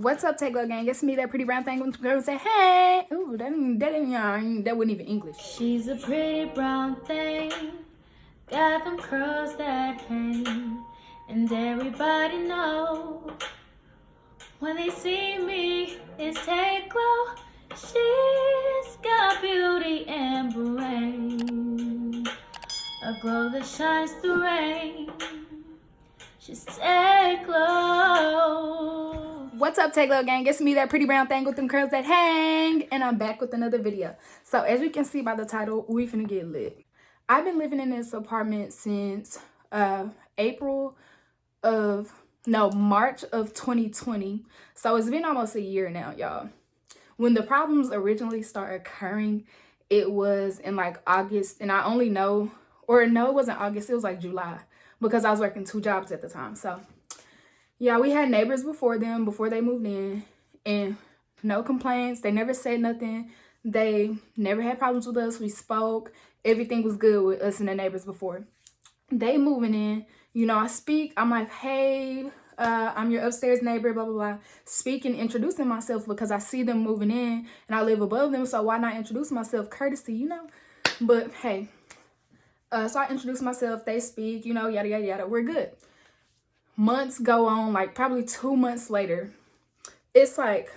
What's up, Take Love Gang? It's me, that pretty brown thing when girls say, hey. Ooh, that wasn't even English. She's a pretty brown thing, got them curls that hang, and everybody knows when they see me, it's Take Glow. She's got beauty and brain, a glow that shines through rain. She's Take Glow. What's up, Take Love Gang? It's me, that pretty brown thing with them curls that hang, and I'm back with another video. So as you can see by the title, we finna get lit. I've been living in this apartment since March of 2020. So it's been almost a year now, y'all. When the problems originally started occurring, it was in like August, and I only know, or no, it wasn't August, it was like July, because I was working 2 jobs at the time. So yeah, we had neighbors before they moved in, and no complaints. They never said nothing. They never had problems with us. We spoke. Everything was good with us and the neighbors before. They moving in, you know, I speak. I'm like, hey, I'm your upstairs neighbor, blah, blah, blah. Speaking, introducing myself because I see them moving in and I live above them. So why not introduce myself? Courtesy, you know? But hey, so I introduce myself. They speak, you know, yada, yada, yada. We're good. Months go on, like probably 2 months later. It's like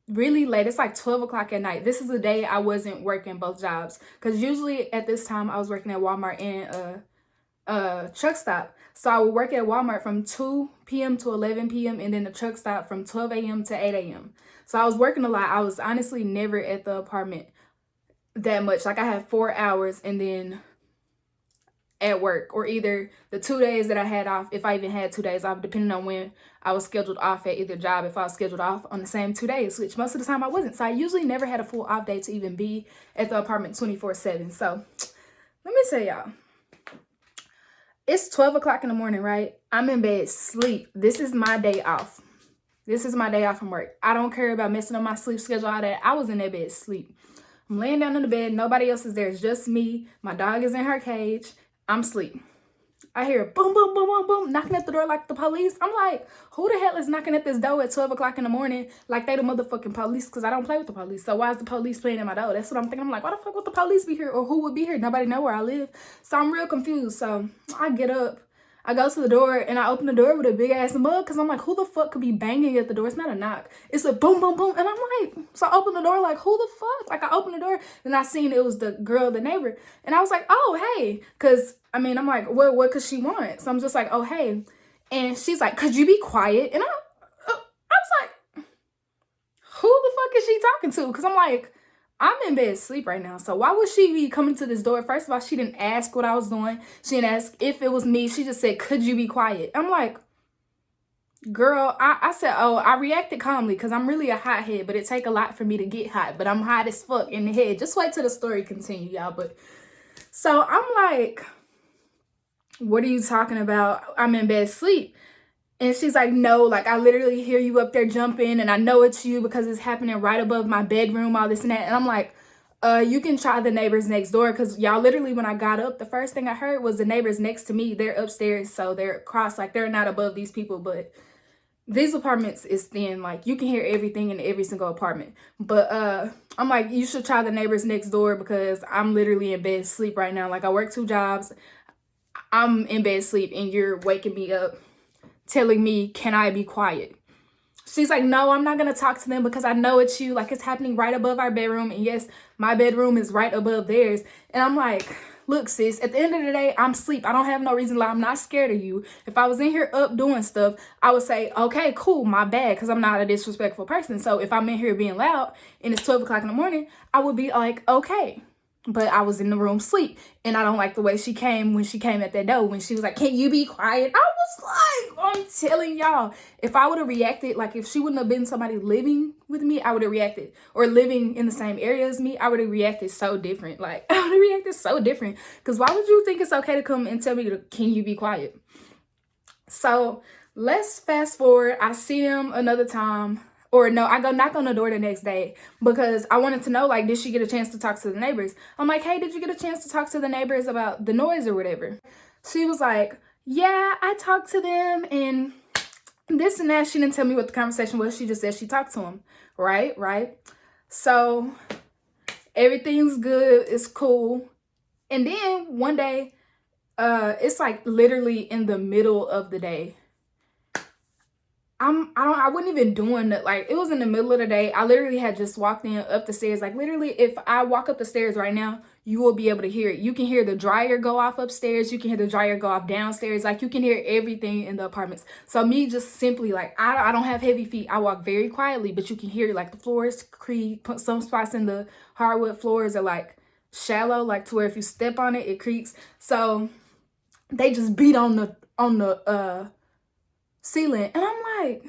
really late. It's like 12 o'clock at night. This is the day I wasn't working both jobs, because usually at this time I was working at Walmart and a truck stop. So I would work at Walmart from 2 p.m. to 11 p.m. and then the truck stop from 12 a.m. to 8 a.m. So I was working a lot. I was honestly never at the apartment that much. Like I had 4 hours and then at work, or either the 2 days that I had off, if I even had 2 days off, depending on when I was scheduled off at either job, if I was scheduled off on the same 2 days, which most of the time I wasn't. So I usually never had a full off day to even be at the apartment 24/7. So let me tell y'all, it's 12 o'clock in the morning, right? I'm in bed, sleep. This is my day off. This is my day off from work. I don't care about messing up my sleep schedule, all that. I was in that bed, sleep. I'm laying down in the bed. Nobody else is there. It's just me. My dog is in her cage. I'm asleep. I hear boom, boom, boom, boom, boom, knocking at the door like the police. I'm like, who the hell is knocking at this door at 12 o'clock in the morning like they the motherfucking police? Because I don't play with the police. So why is the police playing at my door? That's what I'm thinking. I'm like, why the fuck would the police be here? Or who would be here? Nobody know where I live. So I'm real confused. So I get up. I go to the door and I open the door with a big ass mug, because I'm like, who the fuck could be banging at the door? It's not a knock. It's a boom, boom, boom. And I'm like, so I open the door like, who the fuck? Like I opened the door and I seen it was the girl, the neighbor. And I was like, oh, hey. Because I mean, I'm like, what could she want? So I'm just like, oh, hey. And she's like, could you be quiet? And I was like, who the fuck is she talking to? Because I'm like, I'm in bed asleep right now. So why would she be coming to this door? First of all, she didn't ask what I was doing. She didn't ask if it was me. She just said, could you be quiet? I'm like, girl, I said, oh, I reacted calmly because I'm really a hothead, but it take a lot for me to get hot. But I'm hot as fuck in the head. Just wait till the story continue, y'all. But so I'm like, what are you talking about? I'm in bed asleep. And she's like, no, like I literally hear you up there jumping and I know it's you because it's happening right above my bedroom, all this and that. And I'm like, you can try the neighbors next door, because y'all, literally when I got up, the first thing I heard was the neighbors next to me. They're upstairs, so they're across, like they're not above these people, but these apartments is thin. Like you can hear everything in every single apartment. But I'm like, you should try the neighbors next door, because I'm literally in bed sleep right now. Like I work 2 jobs. I'm in bed sleep and you're waking me up telling me, can I be quiet? She's like, no, I'm not going to talk to them because I know it's you. Like it's happening right above our bedroom. And yes, my bedroom is right above theirs. And I'm like, look, sis, at the end of the day, I'm asleep. I don't have no reason to lie. I'm not scared of you. If I was in here up doing stuff, I would say, okay, cool, my bad, because I'm not a disrespectful person. So if I'm in here being loud and it's 12 o'clock in the morning, I would be like, okay. But I was in the room sleep, and I don't like the way she came when she came at that door, when she was like, can you be quiet? I was like, I'm telling y'all, if I would have reacted, like if she wouldn't have been somebody living with me, I would have reacted, or living in the same area as me, I would have reacted so different. Like I would have reacted so different, because why would you think it's okay to come and tell me, can you be quiet? So let's fast forward. I see them another time. Or no, I go knock on the door the next day because I wanted to know, like, did she get a chance to talk to the neighbors? I'm like, hey, did you get a chance to talk to the neighbors about the noise or whatever? She was like, yeah, I talked to them and this and that. She didn't tell me what the conversation was. She just said she talked to him. Right. So everything's good. It's cool. And then one day, it's like literally in the middle of the day. I wasn't even doing that. Like, it was in the middle of the day. I literally had just walked in up the stairs. Like, literally, if I walk up the stairs right now, you will be able to hear it. You can hear the dryer go off upstairs. You can hear the dryer go off downstairs. Like, you can hear everything in the apartments. So me just simply, like, I don't have heavy feet. I walk very quietly, but you can hear, like, the floors creak. Some spots in the hardwood floors are, like, shallow, like, to where if you step on it, it creaks. So they just beat on the ceiling. And I'm like,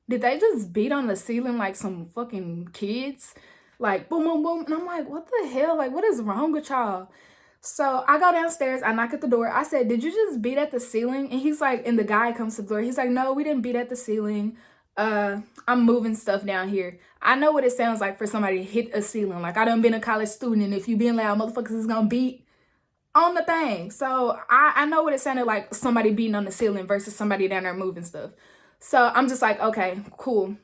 did they just beat on the ceiling like some fucking kids? Like, boom, boom, boom. And I'm like, what the hell? Like, what is wrong with y'all? So I go downstairs. I knock at the door. I said, did you just beat at the ceiling? And he's like, and the guy comes to the door. He's like, no, we didn't beat at the ceiling. I'm moving stuff down here. I know what it sounds like for somebody to hit a ceiling. Like, I done been a college student, and if you being loud, motherfuckers is gonna beat on the thing. So I know what it sounded like, somebody beating on the ceiling versus somebody down there moving stuff. So I'm just like, okay, cool.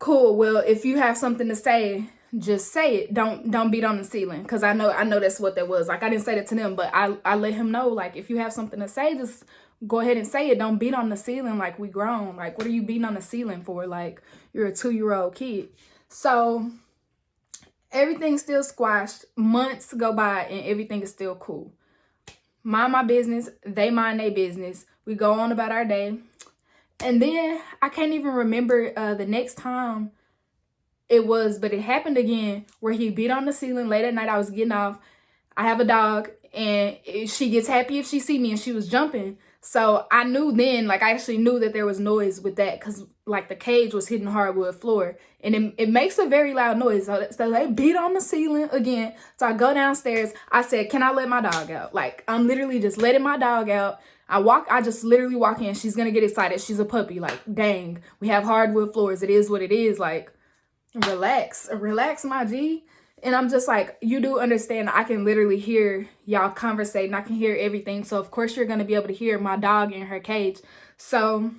Well, if you have something to say, just say it. Don't beat on the ceiling. Cause I know that's what that was. Like, I didn't say that to them, but I let him know, like, if you have something to say, just go ahead and say it. Don't beat on the ceiling. Like, we grown. Like, what are you beating on the ceiling for? Like, you're a 2-year-old kid. So everything's still squashed. Months go by and everything is still cool. Mind my business. They mind their business. We go on about our day. And then I can't even remember the next time it was, but it happened again where he beat on the ceiling late at night. I was getting off. I have a dog, and she gets happy if she see me, and she was jumping. So I knew then, like, I actually knew that there was noise with that, because like the cage was hitting hardwood floor, and it makes a very loud noise. So they beat on the ceiling again. So I go downstairs. I said, can I let my dog out? Like, I'm literally just letting my dog out. I just literally walk in. She's gonna get excited. She's a puppy. Like, dang, we have hardwood floors. It is what it is. Like, relax, my G. And I'm just like, you do understand I can literally hear y'all conversating. I can hear everything. So of course you're gonna be able to hear my dog in her cage. So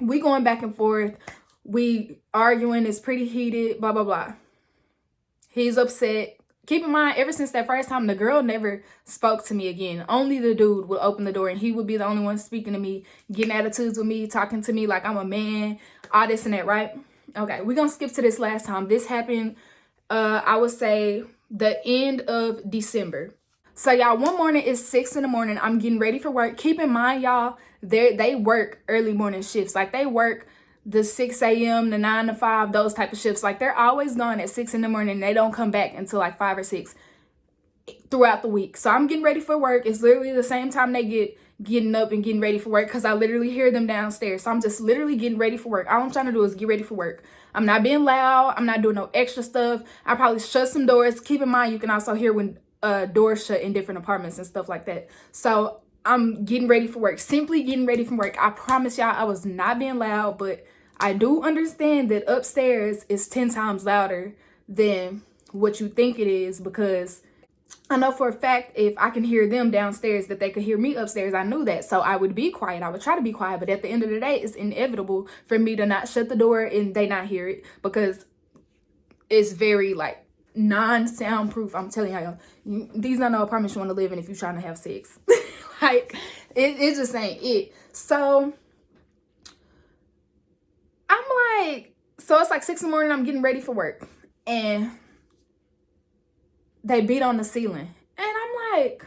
we going back and forth. We arguing. It's pretty heated. Blah blah blah. He's upset. Keep in mind, ever since that first time, the girl never spoke to me again. Only the dude would open the door, and he would be the only one speaking to me, getting attitudes with me, talking to me like I'm a man, all this and that, right? Okay, we're going to skip to this last time. This happened, I would say, the end of December. So, y'all, one morning, it's 6 in the morning. I'm getting ready for work. Keep in mind, y'all, they work early morning shifts. Like, they work the 6 a.m. the 9 to 5, those type of shifts. Like, they're always gone at 6 in the morning. They don't come back until like 5 or 6 throughout the week. So I'm getting ready for work. It's literally the same time they getting up and getting ready for work, because I literally hear them downstairs. So I'm just literally getting ready for work. All I'm trying to do is get ready for work. I'm not being loud. I'm not doing no extra stuff. I probably shut some doors. Keep in mind, you can also hear when doors shut in different apartments and stuff like that. So I'm getting ready for work. Simply getting ready for work. I promise y'all I was not being loud, but I do understand that upstairs is 10 times louder than what you think it is, because I know for a fact if I can hear them downstairs that they could hear me upstairs. I knew that. So I would be quiet. I would try to be quiet. But at the end of the day, it's inevitable for me to not shut the door and they not hear it, because it's very like non-soundproof. I'm telling y'all, these are no apartments you want to live in if you're trying to have sex. Like, it just ain't it. So I'm like, so it's like 6 in the morning. I'm getting ready for work, and they beat on the ceiling. And I'm like,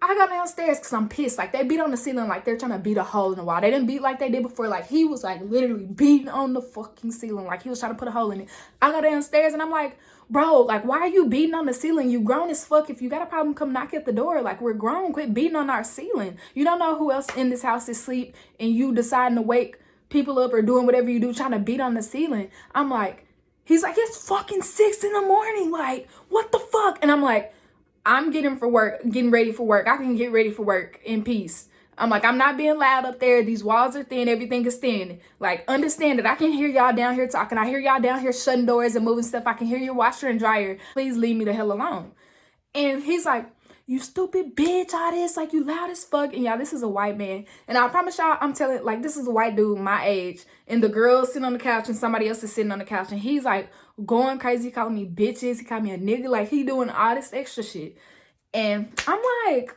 I go downstairs because I'm pissed. Like, they beat on the ceiling like they're trying to beat a hole in the wall. They didn't beat like they did before. Like, he was like literally beating on the fucking ceiling. Like, he was trying to put a hole in it. I go downstairs and I'm like, bro, like, why are you beating on the ceiling? You grown as fuck. If you got a problem, come knock at the door. Like, we're grown. Quit beating on our ceiling. You don't know who else in this house is asleep, and you deciding to wake people up or doing whatever you do, trying to beat on the ceiling. I'm like, he's like, it's fucking 6 in the morning. Like, what the fuck? And I'm like, I'm getting ready for work. I can get ready for work in peace. I'm like, I'm not being loud up there. These walls are thin. Everything is thin. Like, understand that I can hear y'all down here talking. I hear y'all down here shutting doors and moving stuff. I can hear your washer and dryer. Please leave me the hell alone. And he's like, you stupid bitch, all this, like, you loud as fuck. And y'all, this is a white man. And I promise y'all, I'm telling, like, this is a white dude my age. And the girl's sitting on the couch and somebody else is sitting on the couch. And he's like going crazy, calling me bitches. He called me a nigga. Like, he doing all this extra shit. And I'm like,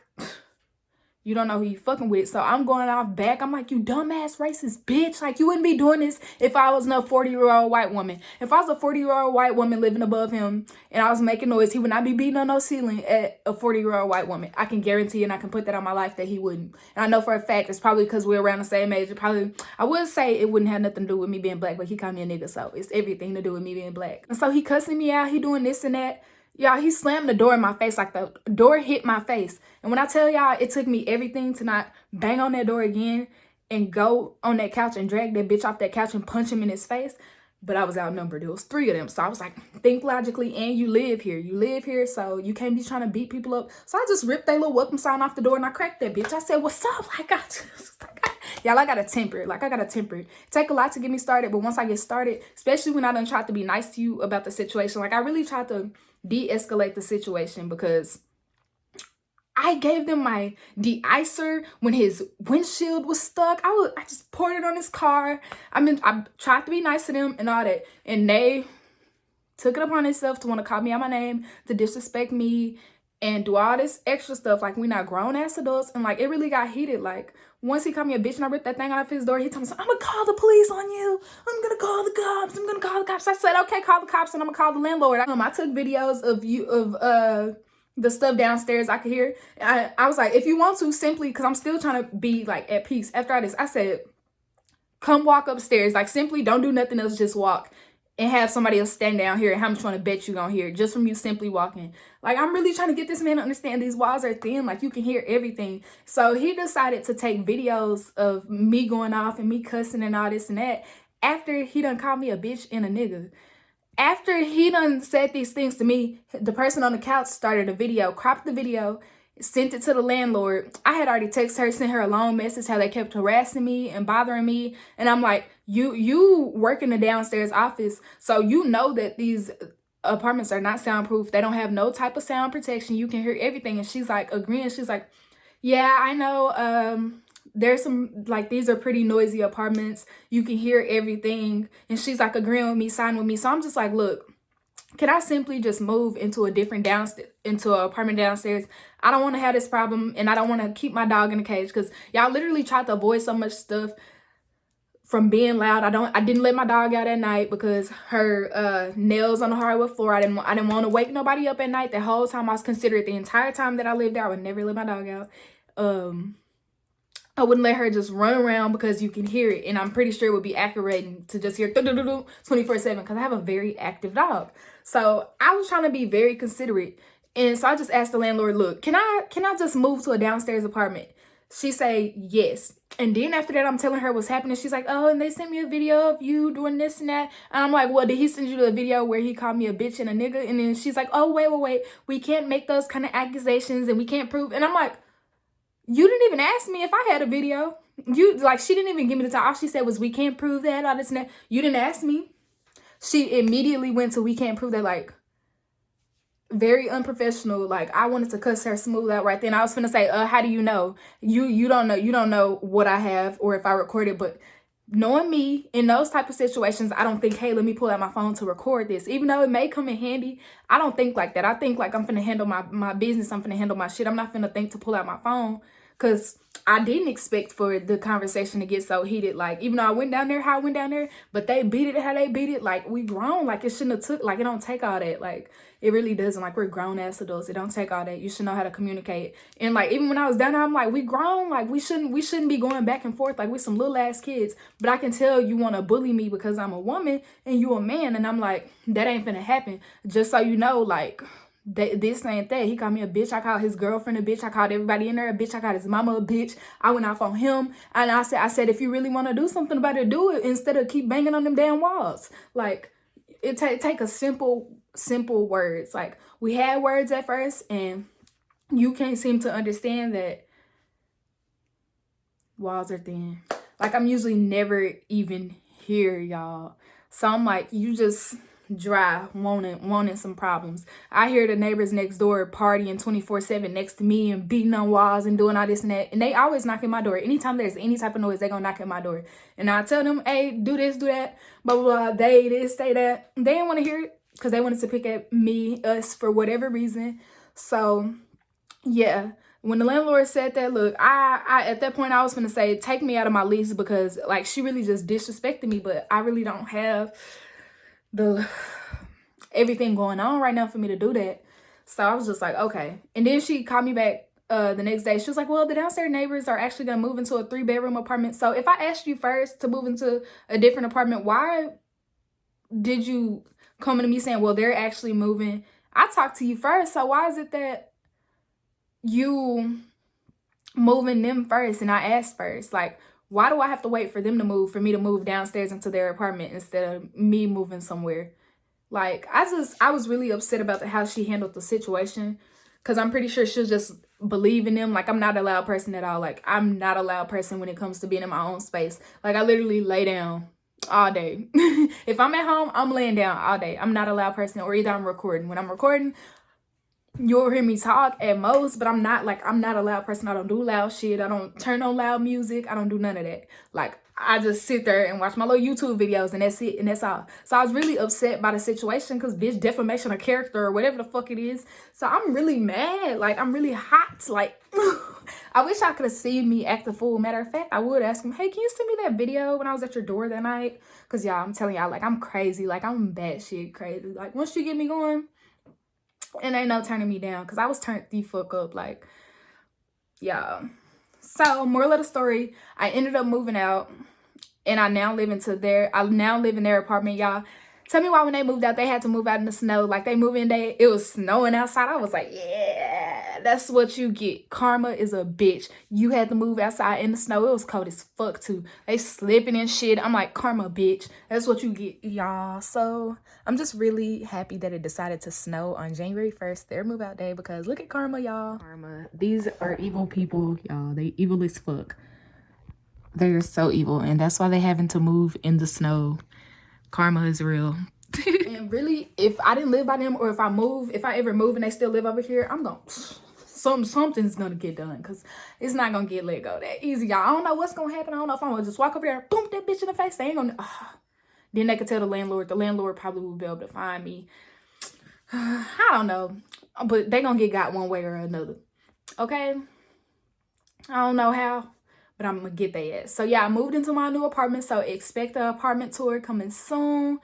you don't know who you fucking with. So I'm going off back. I'm like, you dumbass racist bitch. Like, you wouldn't be doing this if I was no 40-year-old white woman. If I was a 40-year-old white woman living above him and I was making noise, he would not be beating on no ceiling at a 40-year-old white woman. I can guarantee, and I can put that on my life, that he wouldn't. And I know for a fact it's probably because we're around the same age. It probably, I would say it wouldn't have nothing to do with me being black, but he called me a nigga, so it's everything to do with me being black. And so he cussing me out. He doing this and that. Y'all, he slammed the door in my face, like the door hit my face. And when I tell y'all, it took me everything to not bang on that door again and go on that couch and drag that bitch off that couch and punch him in his face. But I was outnumbered. It was 3 of them. So I was like, think logically, and you live here. You live here, so you can't be trying to beat people up. So I just ripped that little welcome sign off the door and I cracked that bitch. I said, what's up? Like, y'all, I got a temper. Like, I got a temper. It take a lot to get me started, but once I get started, especially when I done tried to be nice to you about the situation, like, I really tried to de-escalate the situation, because I gave them my de-icer when his windshield was stuck. I just poured it on his car. I tried to be nice to them and all that, and they took it upon themselves to want to call me out my name, to disrespect me, and do all this extra stuff. Like, we not grown-ass adults, and, like, it really got heated. Like, once he called me a bitch and I ripped that thing out of his door, he told me, I'm gonna call the police on you. I'm gonna call the cops. I'm gonna call the cops. I said, okay, call the cops, and I'm gonna call the landlord. I took videos of the stuff downstairs I could hear. I was like, if you want to, simply, because I'm still trying to be, like, at peace. After all this, I said, come walk upstairs. Like, simply don't do nothing else, just walk. And have somebody else stand down here, and how much want to bet you gonna hear just from you simply walking. Like, I'm really trying to get this man to understand these walls are thin. Like, you can hear everything. So he decided to take videos of me going off and me cussing and all this and that after he done called me a bitch and a nigga. After he done said these things to me, the person on the couch started a video, cropped the video, sent it to the landlord. I had already texted her, sent her a long message how they kept harassing me and bothering me. And I'm like, you work in the downstairs office, so you know that these apartments are not soundproof. They don't have no type of sound protection. You can hear everything. And she's like agreeing. She's like, yeah, I know. There's some, like, these are pretty noisy apartments. You can hear everything. And she's like agreeing with me, signing with me. So I'm just like, look, can I simply just move into a different into an apartment downstairs? I don't want to have this problem, and I don't want to keep my dog in a cage, because y'all literally tried to avoid so much stuff from being loud. I didn't let my dog out at night because her nails on the hardwood floor. I didn't want to wake nobody up at night. The whole time I was considerate. The entire time that I lived there, I would never let my dog out. I wouldn't let her just run around because you can hear it. And I'm pretty sure it would be aggravating to just hear 24/7, because I have a very active dog. So I was trying to be very considerate. And so I just asked the landlord, look, can I just move to a downstairs apartment? She said yes. And then after that, I'm telling her what's happening. She's like, oh, and they sent me a video of you doing this and that. And I'm like, well, did he send you the video where he called me a bitch and a nigga? And then she's like, oh, wait. We can't make those kind of accusations, and we can't prove. And I'm like, you didn't even ask me if I had a video. She didn't even give me the time. All she said was, we can't prove that, all this and that. You didn't ask me. She immediately went to, we can't prove that. Like, very unprofessional. Like, I wanted to cuss her smooth out right then. I was finna say, how do you know? You don't know what I have or if I recorded. But knowing me in those type of situations, I don't think, hey, let me pull out my phone to record this. Even though it may come in handy, I don't think like that. I think like, I'm finna handle my business. I'm finna handle my shit. I'm not finna think to pull out my phone, because I didn't expect for the conversation to get so heated. Like, even though I went down there how I went down there, but they beat it how they beat it. Like, we grown. Like, it shouldn't have took, like, it don't take all that. Like, it really doesn't. Like, we're grown ass adults. It don't take all that. You should know how to communicate. And like, even when I was down there, I'm like, we grown. Like, we shouldn't be going back and forth like we some little ass kids. But I can tell you want to bully me because I'm a woman and you a man. And I'm like, that ain't finna happen. Just so you know, like, this ain't that. He called me a bitch. I called his girlfriend a bitch. I called everybody in there a bitch. I called his mama a bitch. I went off on him. And I said, if you really want to do something about it, do it, instead of keep banging on them damn walls. Like, it take a simple words. Like, we had words at first, and you can't seem to understand that walls are thin. Like, I'm usually never even here, y'all. So I'm like, you just dry, wanting some problems. I hear the neighbors next door partying 24/7 next to me and beating on walls and doing all this and that. And they always knock at my door. Anytime there's any type of noise, they gonna knock at my door. And I tell them, hey, do this, do that, blah, blah, blah. They this, they that. They didn't want to hear it because they wanted to pick at me, us, for whatever reason. So, yeah. When the landlord said that, look, I at that point I was gonna say, take me out of my lease, because like she really just disrespected me, but I really don't have the everything going on right now for me to do that. So I was just like, okay. And then she called me back the next day. She was like, well, the downstairs neighbors are actually gonna move into a 3-bedroom apartment. So if I asked you first to move into a different apartment, why did you come to me saying, well, they're actually moving? I talked to you first, so why is it that you moving them first and I asked first? Like, why do I have to wait for them to move for me to move downstairs into their apartment instead of me moving somewhere? Like, I was really upset about how she handled the situation, because I'm pretty sure she'll just believe in them. Like, I'm not a loud person at all. Like, I'm not a loud person when it comes to being in my own space. Like, I literally lay down all day. If I'm at home, I'm laying down all day. I'm not a loud person, or either I'm recording. When I'm recording, you'll hear me talk at most, but I'm not a loud person. I don't do loud shit. I don't turn on loud music. I don't do none of that. Like, I just sit there and watch my little YouTube videos, and that's it, and that's all. So I was really upset by the situation, because bitch, defamation of character or whatever the fuck it is. So I'm really mad. Like, I'm really hot. Like, I wish I could have seen me act a fool. Matter of fact, I would ask him, hey, can you send me that video when I was at your door that night? Because y'all, I'm telling y'all, like, I'm crazy. Like, I'm batshit crazy. Like, once you get me going, and ain't no turning me down, because I was turned the fuck up. Like, yeah. So, moral of the story, I ended up moving out, and I now live in their apartment, y'all. Tell me why when they moved out, they had to move out in the snow. Like, they moved in, it was snowing outside. I was like, yeah, that's what you get. Karma is a bitch. You had to move outside in the snow. It was cold as fuck, too. They slipping and shit. I'm like, karma, bitch. That's what you get, y'all. So, I'm just really happy that it decided to snow on January 1st, their move out day, because look at karma, y'all. Karma. These are evil people, y'all. They evil as fuck. They're so evil, and that's why they having to move in the snow. Karma is real. And really, if I didn't live by them, or if I ever move and they still live over here, I'm gonna something's gonna get done, because it's not gonna get let go that easy, y'all. I don't know what's gonna happen. I don't know if I'm gonna just walk over there and boom that bitch in the face. They ain't gonna then they could tell the landlord. The landlord probably will be able to find me. I don't know, but they gonna get got one way or another. Okay, I don't know how, but I'm gonna get their ass. So yeah, I moved into my new apartment, so expect the apartment tour coming soon.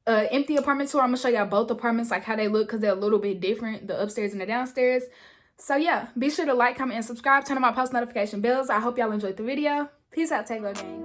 Empty apartment tour. I'm gonna show y'all both apartments, like how they look, because they're a little bit different, the upstairs and the downstairs. So yeah, be sure to like, comment, and subscribe. Turn on my post notification bells. I hope y'all enjoyed the video. Peace out, Taylor gang.